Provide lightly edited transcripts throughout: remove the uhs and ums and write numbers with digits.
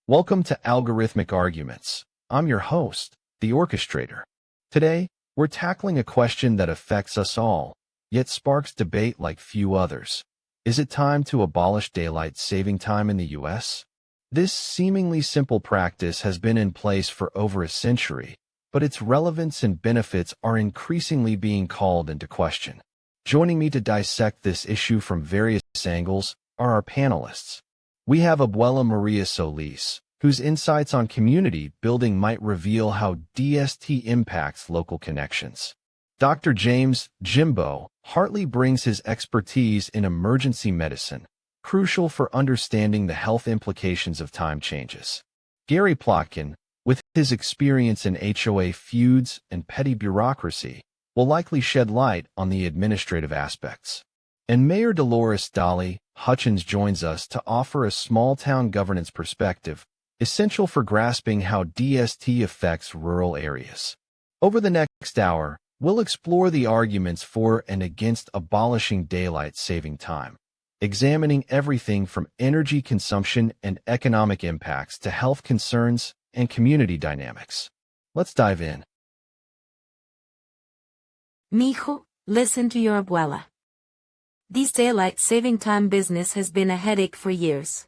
Welcome to Algorithmic Arguments. I'm your host, the Orchestrator. Today, we're tackling a question that affects us all, yet sparks debate like few others. Is it time to abolish daylight saving time in the US? This seemingly simple practice has been in place for over a century, but its relevance and benefits are increasingly being called into question. Joining me to dissect this issue from various angles are our panelists. We have Abuela Maria Solis, whose insights on community building might reveal how DST impacts local connections. Dr. James Jimbo Hartley brings his expertise in emergency medicine, crucial for understanding the health implications of time changes. Gary Plotkin, with his experience in HOA feuds and petty bureaucracy, will likely shed light on the administrative aspects. And Mayor Dolores Dolly Hutchins joins us to offer a small-town governance perspective, essential for grasping how DST affects rural areas. Over the next hour, we'll explore the arguments for and against abolishing daylight saving time, examining everything from energy consumption and economic impacts to health concerns and community dynamics. Let's dive in. Mijo, listen to your abuela. This daylight saving time business has been a headache for years.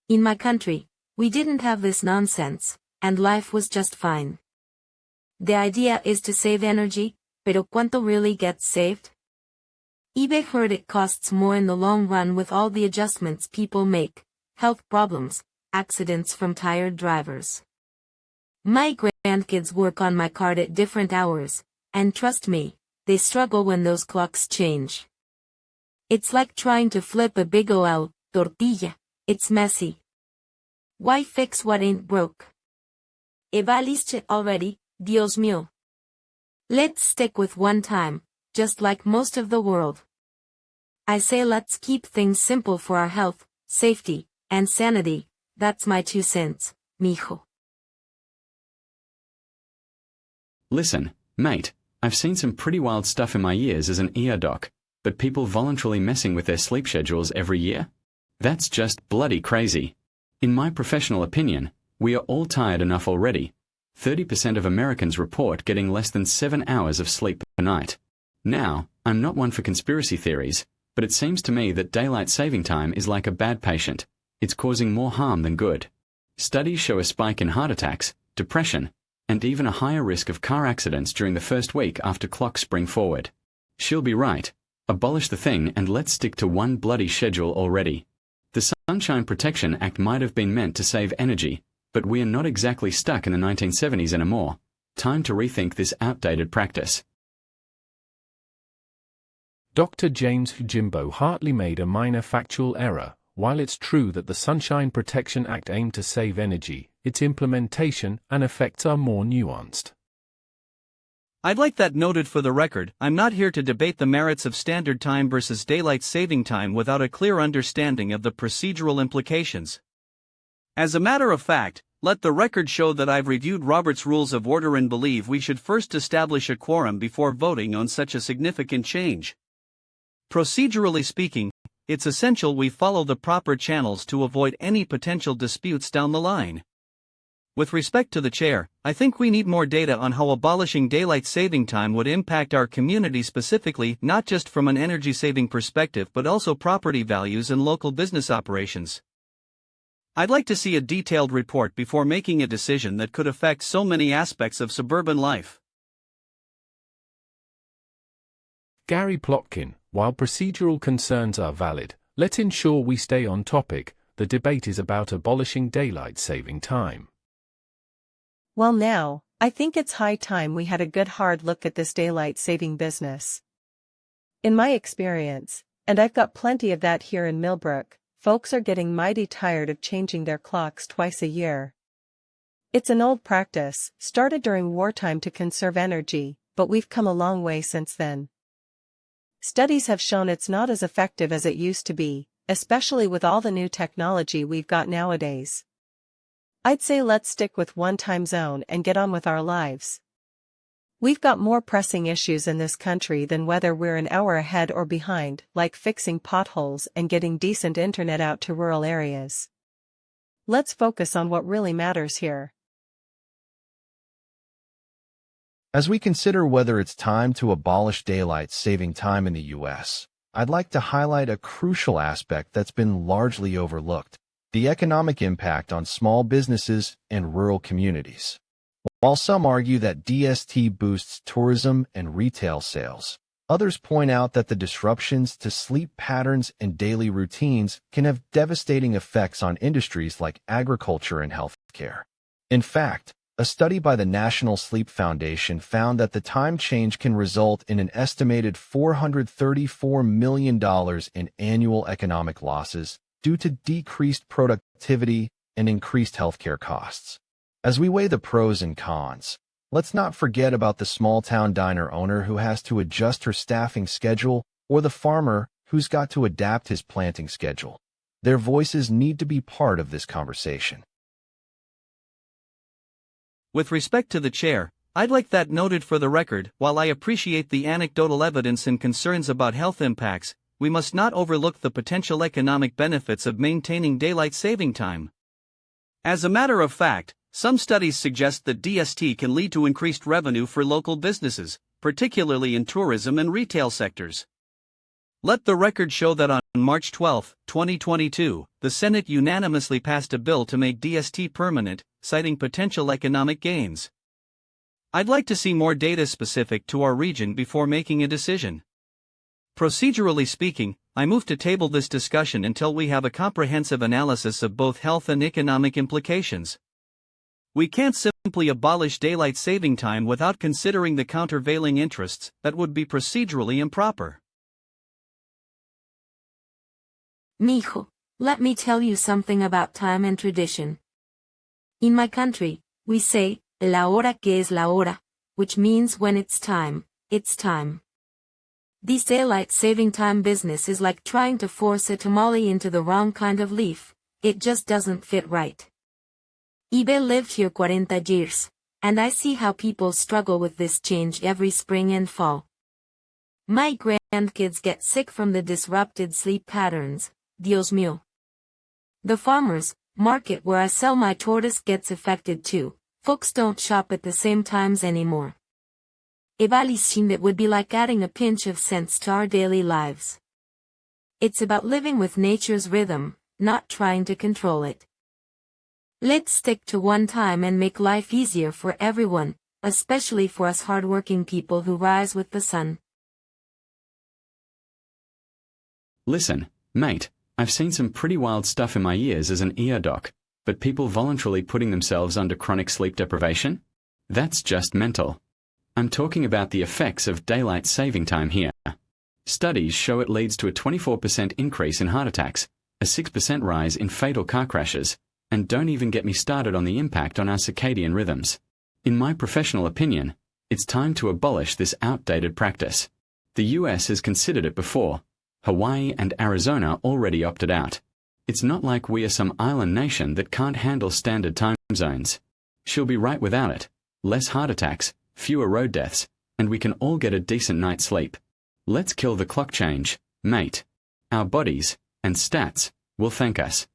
In my country, we didn't have this nonsense, and life was just fine. The idea is to save energy, pero ¿cuánto really gets saved? eBay heard it costs more in the long run with all the adjustments people make, health problems, accidents from tired drivers. My grandkids work on my card at different hours, and trust me, they struggle when those clocks change. It's like trying to flip a big ol' tortilla. It's messy. Why fix what ain't broke? Abolish already, Dios mío. Let's stick with one time, just like most of the world. I say let's keep things simple for our health, safety, and sanity. That's my 2 cents, mijo. Listen, mate, I've seen some pretty wild stuff in my years as an ER doc. But people voluntarily messing with their sleep schedules every year? That's just bloody crazy. In my professional opinion, we are all tired enough already. 30% of Americans report getting less than 7 hours of sleep per night. Now, I'm not one for conspiracy theories, but it seems to me that daylight saving time is like a bad patient. It's causing more harm than good. Studies show a spike in heart attacks, depression, and even a higher risk of car accidents during the first week after clocks spring forward. She'll be right. Abolish the thing and let's stick to one bloody schedule already. The Sunshine Protection Act might have been meant to save energy, but we are not exactly stuck in the 1970s anymore. Time to rethink this outdated practice. Dr. James Jimbo Hartley made a minor factual error. While it's true that the Sunshine Protection Act aimed to save energy, its implementation and effects are more nuanced. I'd like that noted for the record. I'm not here to debate the merits of standard time versus daylight saving time without a clear understanding of the procedural implications. As a matter of fact, let the record show that I've reviewed Robert's Rules of Order and believe we should first establish a quorum before voting on such a significant change. Procedurally speaking, it's essential we follow the proper channels to avoid any potential disputes down the line. With respect to the chair, I think we need more data on how abolishing daylight saving time would impact our community specifically, not just from an energy-saving perspective but also property values and local business operations. I'd like to see a detailed report before making a decision that could affect so many aspects of suburban life. Gary Plotkin, while procedural concerns are valid, let's ensure we stay on topic. The debate is about abolishing daylight saving time. Well now, I think it's high time we had a good hard look at this daylight saving business. In my experience, and I've got plenty of that here in Millbrook, folks are getting mighty tired of changing their clocks twice a year. It's an old practice, started during wartime to conserve energy, but we've come a long way since then. Studies have shown it's not as effective as it used to be, especially with all the new technology we've got nowadays. I'd say let's stick with one time zone and get on with our lives. We've got more pressing issues in this country than whether we're an hour ahead or behind, like fixing potholes and getting decent internet out to rural areas. Let's focus on what really matters here. As we consider whether it's time to abolish daylight saving time in the U.S., I'd like to highlight a crucial aspect that's been largely overlooked: the economic impact on small businesses and rural communities. While some argue that DST boosts tourism and retail sales, others point out that the disruptions to sleep patterns and daily routines can have devastating effects on industries like agriculture and healthcare. In fact, a study by the National Sleep Foundation found that the time change can result in an estimated $434 million in annual economic losses due to decreased productivity and increased healthcare costs. As we weigh the pros and cons, let's not forget about the small-town diner owner who has to adjust her staffing schedule, or the farmer who's got to adapt his planting schedule. Their voices need to be part of this conversation. With respect to the chair, I'd like that noted for the record. While I appreciate the anecdotal evidence and concerns about health impacts, we must not overlook the potential economic benefits of maintaining daylight saving time. As a matter of fact, some studies suggest that DST can lead to increased revenue for local businesses, particularly in tourism and retail sectors. Let the record show that on March 12, 2022, the Senate unanimously passed a bill to make DST permanent, citing potential economic gains. I'd like to see more data specific to our region before making a decision. Procedurally speaking, I move to table this discussion until we have a comprehensive analysis of both health and economic implications. We can't simply abolish daylight saving time without considering the countervailing interests. That would be procedurally improper. Mijo, let me tell you something about time and tradition. In my country, we say, la hora que es la hora, which means when it's time, it's time. This daylight saving time business is like trying to force a tamale into the wrong kind of leaf. It just doesn't fit right. Ibe lived here 40 years, and I see how people struggle with this change every spring and fall. My grandkids get sick from the disrupted sleep patterns, Dios mío. The farmers market where I sell my tortoise gets affected too. Folks don't shop at the same times anymore. Abolish it would be like adding a pinch of sense to our daily lives. It's about living with nature's rhythm, not trying to control it. Let's stick to one time and make life easier for everyone, especially for us hardworking people who rise with the sun. Listen, mate, I've seen some pretty wild stuff in my years as an ER doc, but people voluntarily putting themselves under chronic sleep deprivation? That's just mental. I'm talking about the effects of daylight saving time here. Studies show it leads to a 24% increase in heart attacks, a 6% rise in fatal car crashes, and don't even get me started on the impact on our circadian rhythms. In my professional opinion, it's time to abolish this outdated practice. The US has considered it before. Hawaii and Arizona already opted out. It's not like we are some island nation that can't handle standard time zones. She'll be right without it. Less heart attacks, fewer road deaths, and we can all get a decent night's sleep. Let's kill the clock change, mate. Our bodies, and stats, will thank us.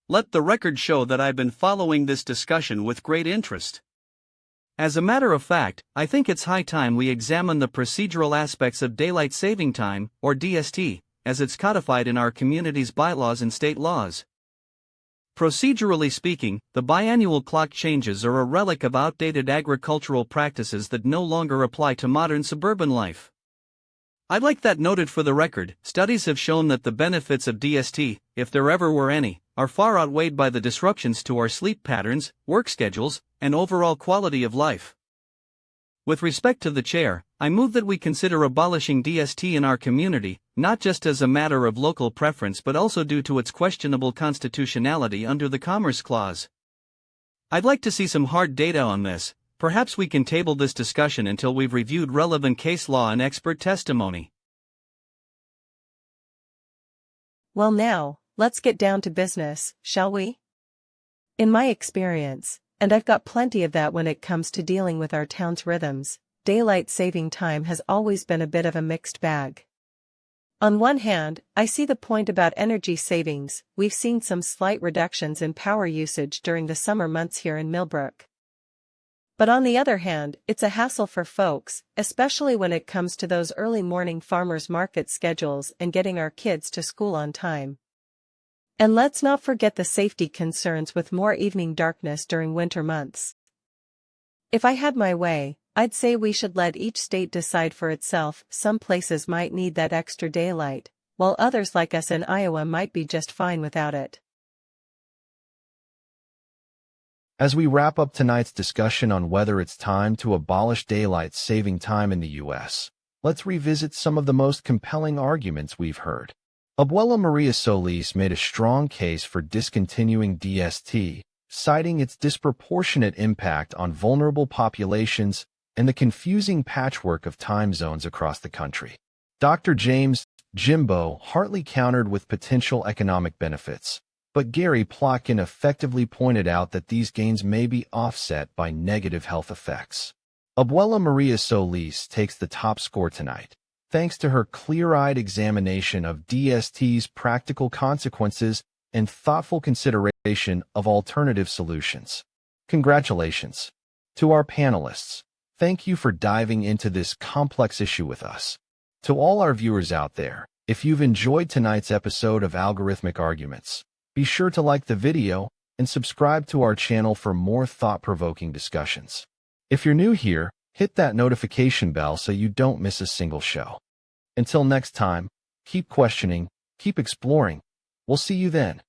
Let the record show that I've been following this discussion with great interest. As a matter of fact, I think it's high time we examine the procedural aspects of daylight saving time, or DST, as it's codified in our community's bylaws and state laws. Procedurally speaking, the biannual clock changes are a relic of outdated agricultural practices that no longer apply to modern suburban life. I'd like that noted for the record. Studies have shown that the benefits of DST, if there ever were any, are far outweighed by the disruptions to our sleep patterns, work schedules, and overall quality of life. With respect to the chair, I move that we consider abolishing DST in our community, not just as a matter of local preference but also due to its questionable constitutionality under the Commerce Clause. I'd like to see some hard data on this. Perhaps we can table this discussion until we've reviewed relevant case law and expert testimony. Well now, let's get down to business, shall we? In my experience, and I've got plenty of that when it comes to dealing with our town's rhythms, daylight saving time has always been a bit of a mixed bag. On one hand, I see the point about energy savings. We've seen some slight reductions in power usage during the summer months here in Millbrook. But on the other hand, it's a hassle for folks, especially when it comes to those early morning farmers market schedules and getting our kids to school on time. And let's not forget the safety concerns with more evening darkness during winter months. If I had my way, I'd say we should let each state decide for itself. Some places might need that extra daylight, while others like us in Iowa might be just fine without it. As we wrap up tonight's discussion on whether it's time to abolish daylight saving time in the U.S., let's revisit some of the most compelling arguments we've heard. Abuela Maria Solis made a strong case for discontinuing DST, citing its disproportionate impact on vulnerable populations and the confusing patchwork of time zones across the country. Dr. James Jimbo Hartley countered with potential economic benefits, but Plotkin effectively pointed out that these gains may be offset by negative health effects. Abuela Maria Solis takes the top score tonight, thanks to her clear-eyed examination of DST's practical consequences and thoughtful consideration of alternative solutions. Congratulations to our panelists. Thank you for diving into this complex issue with us. To all our viewers out there, if you've enjoyed tonight's episode of Algorithmic Arguments, be sure to like the video and subscribe to our channel for more thought-provoking discussions. If you're new here, hit that notification bell so you don't miss a single show. Until next time, keep questioning, keep exploring. We'll see you then.